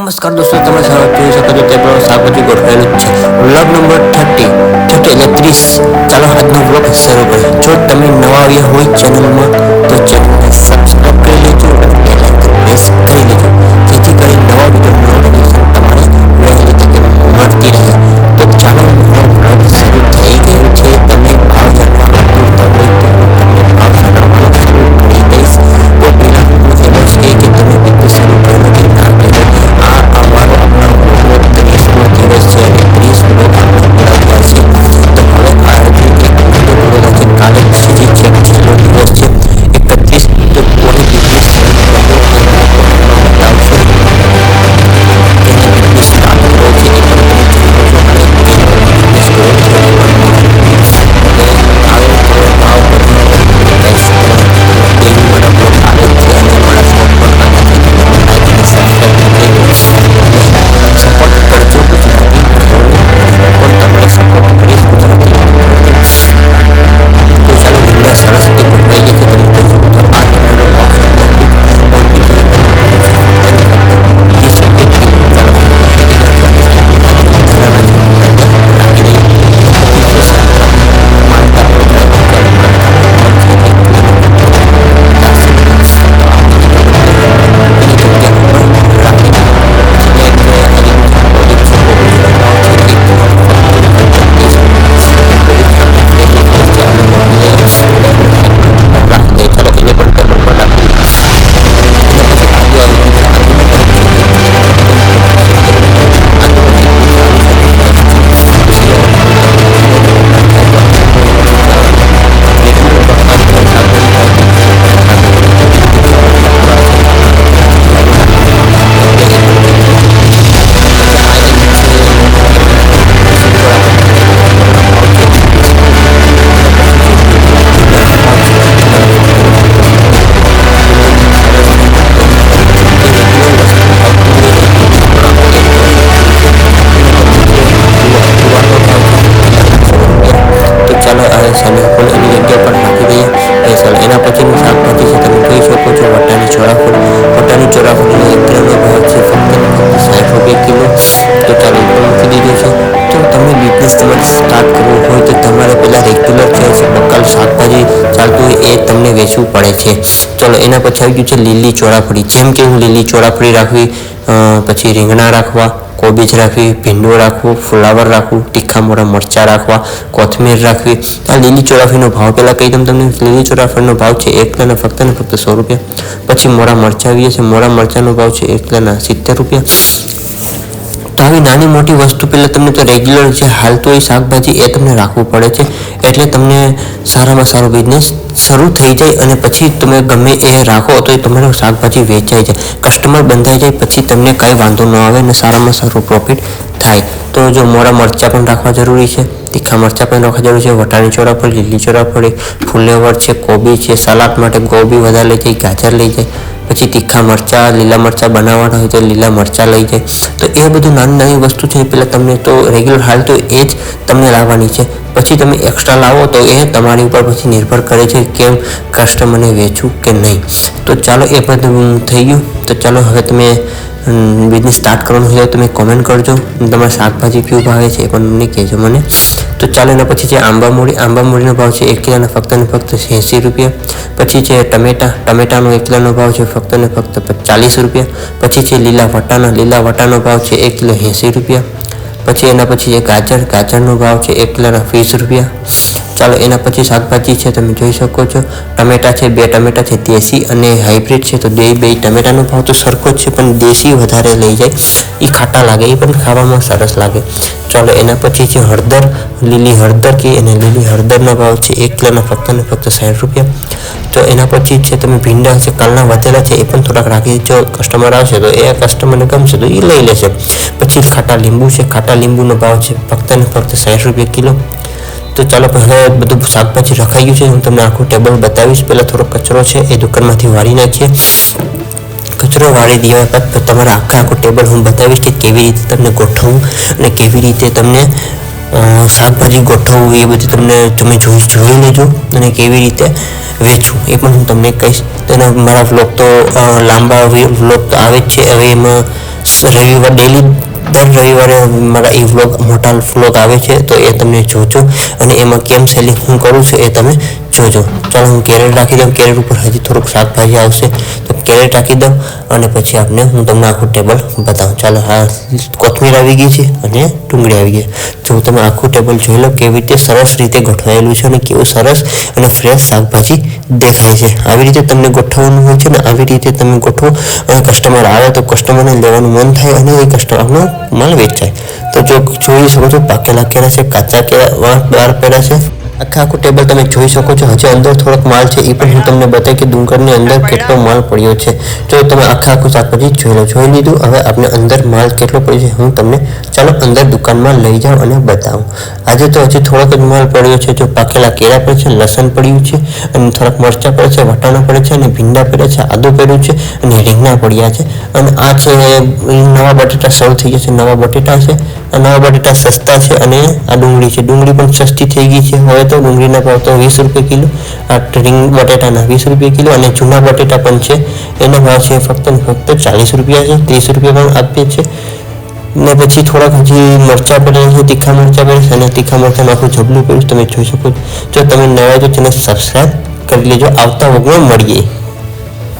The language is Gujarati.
નમસ્કાર દોસ્તો, તમે જોઈ શકો છો તે પ્રમાણે શાકભાજી ગોઠવાયેલું જ છે. વ્લોગ નંબર 30 એટલે 30. ચાલો આજનો વ્લોગ શરૂ કરીએ. જો તમે નવા આવ્યા હોય ચેનલમાં તો ચેનલને સબસ્ક્રાઇબ કરી લેજો અને બેલ આઇકન પ્રેસ કરી લેજો, જેથી કરી નવા વિડીયોનું નોટિફિકેશન તમારે વહેલી તકે મળતી રહે. તો ચાલો વ્લોગ શરૂ થઈ ગયો છે. તમે ભાવ જાણવા માંગતા હોય તો તમને ભાવ જણાવવાનું શરૂ કરી દઈશ. તો પહેલા હું કહેવું છે કે તમે વિડીયો શરૂ કરો કે ના કરો, આ અમારો આપણા વ્લોગનો 30મો દિવસ છે અને 30 વ્લોગ આપણે પૂરા થયા છે. તો હવે આજે એક વિડીયો પૂરો થશે. કાલે હજી છેલ્લો દિવસ છે 31. તો કોઈ બિઝનેસ શરૂ કરવો હોય તો બતાવશો તેને બિઝનેસ સ્ટાર્ટ કરવો છે એ પણ તમે જોઈ લો છો અને બિઝનેસ ગ્રો થયો અને આવે તો ભાવ વધી કહીશ તેવી મારા બ્લોગ આવે છે અને મારા શોપ પણ આવે છે. લાઈક અને સબસ્ક્રાઈબ કરી સપોર્ટ કરજો. ગુજરાતી પણ તમને સપોર્ટ કરીશ ગુજરાતી. તો ચાલો વિડીયો સરસ રીતે ગોઠવાઈ ગઈ છે. તમે જોઈ શકો છો આ તમારો બોક્સ એના પછીનું શાકભાજી છે. તમે જોઈ શકો છો વટાણી ચોળાફળી. વટાણી ચોળાફળીનો 1 કિલોનો ભાવ છે ફક્ત 60 રૂપિયા કિલો. તો ચાલો મૂકી દીધું છે. તો તમે બિઝનેસ તમારે સ્ટાર્ટ કરવું હોય તો તમારે પહેલાં રેગ્યુલર જે લોકલ શાકભાજી ચાલતું હોય એ તમને વેચવું પડે છે. ચલો એના પછી આવી ગયું છે લીલી ચોળાફળી. જેમ કે હું લીલી ચોળાફળી રાખવી, પછી રીંગણા રાખવા, કોબીજ રાખવી, ભીંડો રાખવું, ફુલાવર રાખવું, તીખા મોટા મરચાં રાખવા, કોથમીર રાખવી. આ લીલી ચોળાફળીનો ભાવ પહેલાં કહી દઉં તમને. લીલી ચોળાફળીનો ભાવ છે 1 કિલોના ફક્ત 100 રૂપિયા. પછી મોડા મરચાં આવીએ છે. મોડા મરચાંનો ભાવ છે 1 કિલોના 70 રૂપિયા. તો આવી નાની મોટી વસ્તુ પહેલાં તમને તો રેગ્યુલર જે હાલતું હોય શાકભાજી એ તમને રાખવું પડે છે, એટલે તમને સારામાં સારો બિઝનેસ શરૂ થઈ જાય અને પછી તમે ગમે એ રાખો તો એ તમારું શાકભાજી વેચાઈ જાય, કસ્ટમર બંધાઈ જાય, પછી તમને કાંઈ વાંધો ન આવે અને સારામાં સારું પ્રોફિટ થાય. તો જો મોડા મરચાં પણ રાખવા જરૂરી છે, તીખા મરચાં પણ રાખવા જરૂરી છે, વટાણી ચોળાફળી, લીલી ચોળાફળી, ફુલેવર છે, કોબી છે, સલાડ માટે ગોબી વધારે લઈ જાય, ગાજર લઈ જાય, પછી તીખા મરચાં, લીલા મરચાં બનાવવાના હોય તો લીલા મરચાં લઈ જાય. તો એ બધું નાની નાની વસ્તુ છે. પહેલાં તમને તો રેગ્યુલર હાલ તો એ જ તમને લાવવાની છે. પછી તમે એક્સ્ટ્રા લાવો તો એ તમારી ઉપર પછી નિર્ભર કરે છે કેમ કસ્ટમરને વેચવું કે નહીં. તો ચાલો એ બધું થઈ ગયું. તો ચાલો હવે તમે બિઝનેસ સ્ટાર્ટ કરવાનું હોય તો તમે કોમેન્ટ કરજો. તમારે શાકભાજી કેવું ભાવે છે એ પણ મને કહેજો મને. તો ચાલો એના પછી છે આંબામૂળીનો ભાવ છે 1 કિલોના ફક્ત ને ફક્ત 80 રૂપિયા. પછી છે ટમેટાનો 1 કિલોનો ભાવ છે ફક્ત ને ફક્ત 40 રૂપિયા. પછી છે લીલા વટાનો ભાવ છે 1 કિલો 80 રૂપિયા. પછી એના પછી છે ગાજરનો ભાવ છે 1 કિલોના 20 રૂપિયા. ચાલો એના પછી શાકભાજી છે. તમે જોઈ શકો છો ટમેટા છે, 2 ટમેટા છે, દેશી અને હાઇબ્રિડ છે. તો બે ટમેટાનો ભાવ તો સરખો જ છે, પણ દેશી વધારે લઈ જાય, એ ખાટા લાગે, એ પણ ખાવામાં સરસ લાગે. ચાલો એના પછી છે હળદર, લીલી હળદર કે અને લીલી હળદરનો ભાવ છે 1 કિલોના ફક્ત ને ફક્ત 60 રૂપિયા. તો એના પછી છે તમે ભીંડા છે કાલના વધેલા છે એ પણ થોડાક રાખી, જો કસ્ટમર આવશે તો એ કસ્ટમરને ગમશે તો એ લઈ લેશે. પછી ખાટા લીંબુ છે. ખાટા લીંબુનો ભાવ છે ફક્ત ને ફક્ત 60 રૂપિયા કિલો. તો ચાલો પહેલાં બધું શાકભાજી રખાઈ ગયું છે. હું તમને આખું ટેબલ બતાવીશ. પહેલાં થોડો કચરો છે એ દુકાનમાંથી વાળી નાખીએ. કચરો વાળી દેવા બાદ તમારે આખું ટેબલ હું બતાવીશ કે કેવી રીતે તમને ગોઠવવું અને કેવી રીતે તમને શાકભાજી ગોઠવવું એ બધું તમે જોઈ લેજો અને કેવી રીતે વેચવું એ પણ હું તમને કહીશ. તેના મારા વ્લોગ તો લાંબા વ્લોગ તો આવે જ છે. હવે એમાં રવિવાર ડેલી દર રવિવારે મારા એ મોટા વ્લોગ આવે છે, તો એ તમને જોજો અને એમાં કેમ સેલિંગ હું કરું છું એ તમે જોજો. ચાલો હું કેરેટ રાખી દઉં. કેરેટ ઉપર હજી થોડુંક શાકભાજી આવશે, તો કેરેટ રાખી દઉં અને પછી હું તમને આખું ટેબલ બતાવું. ચાલો, આ કોથમીર આવી ગઈ છે અને ડુંગળી આવી ગઈ. જો તમે આખું ટેબલ જોઈ લો કેવી રીતે સરસ રીતે ગોઠવાયેલું છે અને કેવું સરસ અને ફ્રેશ શાકભાજી દેખાય છે. આવી રીતે તમને ગોઠવવાનું હોય છે ને આવી રીતે તમે ગોઠવો અને કસ્ટમર આવે તો કસ્ટમરને લેવાનું મન થાય અને એ કસ્ટમરનો માલ વેચાય. તો જો જોઈ શકો છો પાકેલા કેળા છે, કાચા કેળા બહાર પડ્યા છે. આખું ટેબલ તમે જોઈ શકો છો. હજી અંદર થોડોક માલ છે, એ પણ હું તમને બતાવી કે ડુંગરની અંદર કેટલો માલ પડ્યો છે. જો તમે આખું શાકભાજી જોઈ લીધું. હવે આપણે અંદર માલ કેટલો પડ્યો છે હું તમને ચાલો અંદર દુકાનમાં લઈ જાઉં અને બતાવું. આજે તો હજી થોડોક જ માલ પડ્યો છે. જો પાકેલા કેળા પડે છે, લસણ પડ્યું છે અને થોડાક મરચાં પડે છે, વટાણા પડે છે અને ભીંડા પડ્યા છે, આદુ પડ્યું છે અને રીંગણા પડ્યા છે. અને આ છે નવા બટેટા શરૂ થઈ ગયા છે. નવા બટેટા છે. આ નવા બટેટા સસ્તા છે અને આ ડુંગળી છે. ડુંગળી પણ સસ્તી થઈ ગઈ છે. હવે તો ડુંગળીના ભાવ તો 20 રૂપિયા કિલો. આ બટેટાના 20 રૂપિયા કિલો અને જૂના બટેટા પણ છે. એનો ભાવ છે ફક્ત 40 રૂપિયા છે. 30 રૂપિયા પણ આપીએ છીએ. ને પછી થોડાક હજી મરચાં પડ્યા છે, તીખા મરચાં પડે છે અને તીખા મરચાં આખું જબલું પડ્યું તમે જોઈ શકો છો. જો તમે નવા છો તેને સબસ્ક્રાઈબ કરી લેજો. આવતા વ્લોગમાં મળીએ.